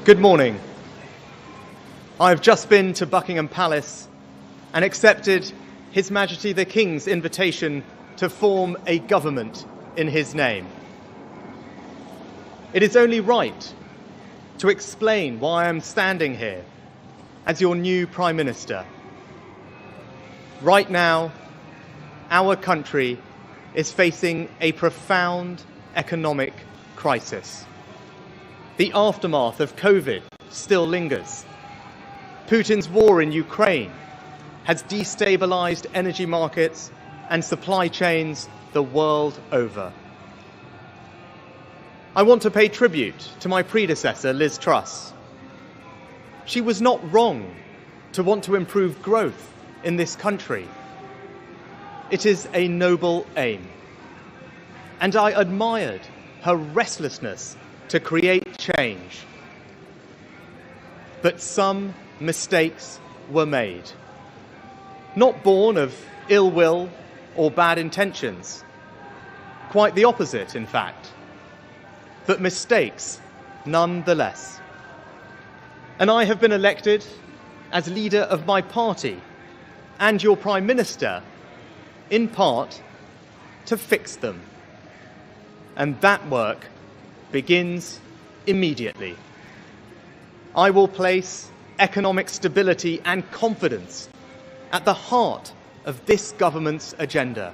Good morning. I have just been to Buckingham Palace and accepted His Majesty the King's invitation to form a government in his name. It is only right to explain why I am standing here as your new Prime Minister. Right now, our country is facing a profound economic crisis. The aftermath of COVID still lingers. Putin's war in Ukraine has destabilized energy markets and supply chains the world over. I want to pay tribute to my predecessor, Liz Truss. She was not wrong to want to improve growth in this country. It is a noble aim. And I admired her restlessness to create change. But some mistakes were made. Not born of ill will or bad intentions. Quite the opposite, in fact. But mistakes nonetheless. And I have been elected as leader of my party and your Prime Minister, in part, to fix them. And that work begins immediately. I will place economic stability and confidence at the heart of this government's agenda.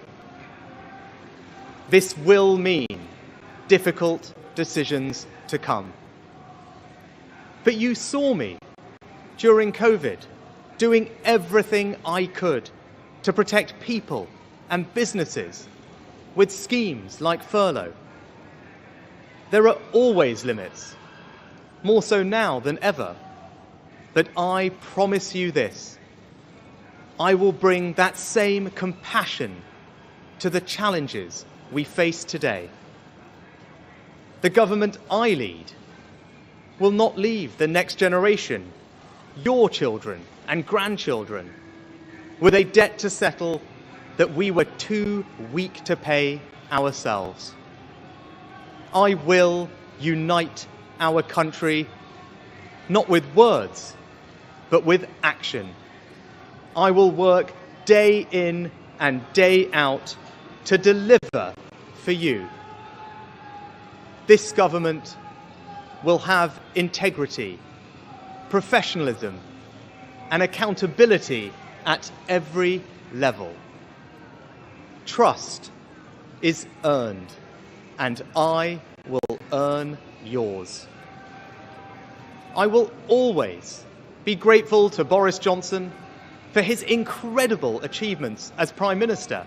This will mean difficult decisions to come. But you saw me during COVID doing everything I could to protect people and businesses with schemes like furlough. There are always limits, more so now than ever. But I promise you this, I will bring that same compassion to the challenges we face today. The government I lead will not leave the next generation, your children and grandchildren, with a debt to settle that we were too weak to pay ourselves. I will unite our country, not with words, but with action. I will work day in and day out to deliver for you. This government will have integrity, professionalism, and accountability at every level. Trust is earned, and I will earn yours. I will always be grateful to Boris Johnson for his incredible achievements as Prime Minister,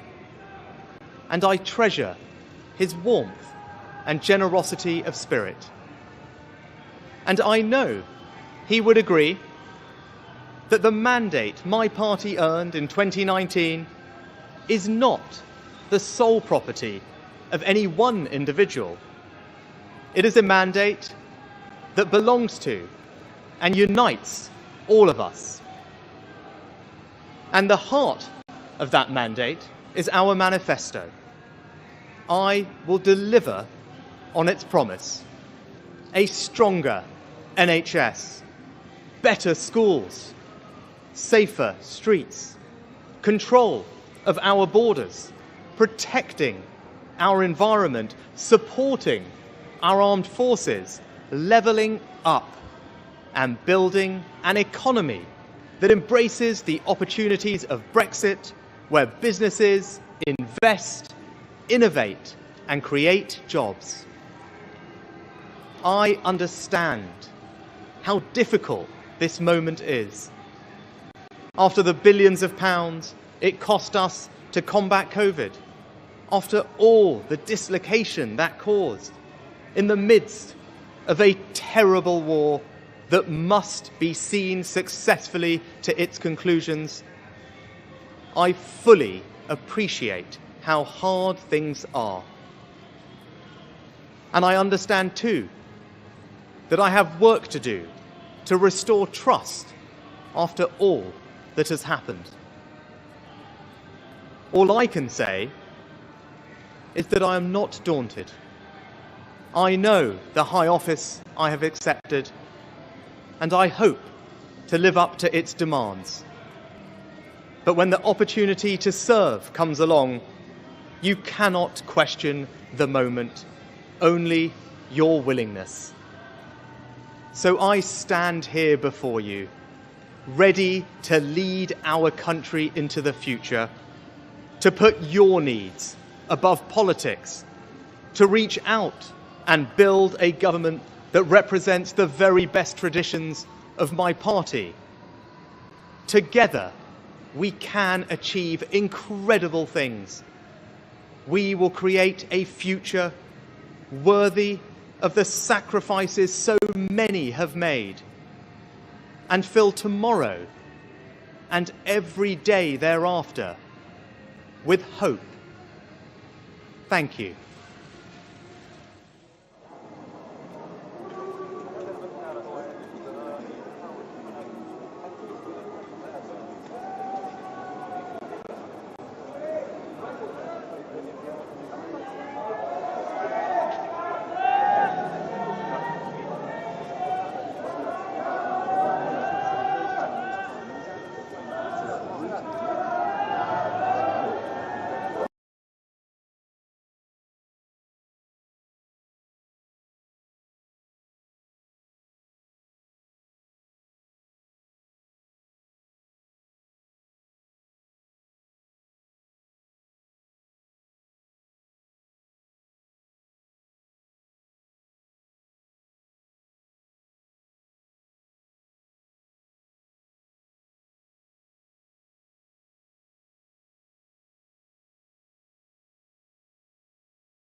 and I treasure his warmth and generosity of spirit. And I know he would agree that the mandate my party earned in 2019 is not the sole property of any one individual. It is a mandate that belongs to and unites all of us. And the heart of that mandate is our manifesto. I will deliver on its promise. A stronger NHS, better schools, safer streets, control of our borders, protecting our environment, supporting our armed forces, levelling up and building an economy that embraces the opportunities of Brexit, where businesses invest, innovate, and create jobs. I understand how difficult this moment is. After the billions of pounds it cost us to combat COVID, after all the dislocation that caused, in the midst of a terrible war that must be seen successfully to its conclusions, I fully appreciate how hard things are. And I understand too that I have work to do to restore trust after all that has happened. All I can say is that I am not daunted. I know the high office I have accepted, and I hope to live up to its demands. But when the opportunity to serve comes along, you cannot question the moment, only your willingness. So I stand here before you, ready to lead our country into the future, to put your needs above politics, to reach out and build a government that represents the very best traditions of my party. Together, we can achieve incredible things. We will create a future worthy of the sacrifices so many have made, and fill tomorrow and every day thereafter with hope. Thank you.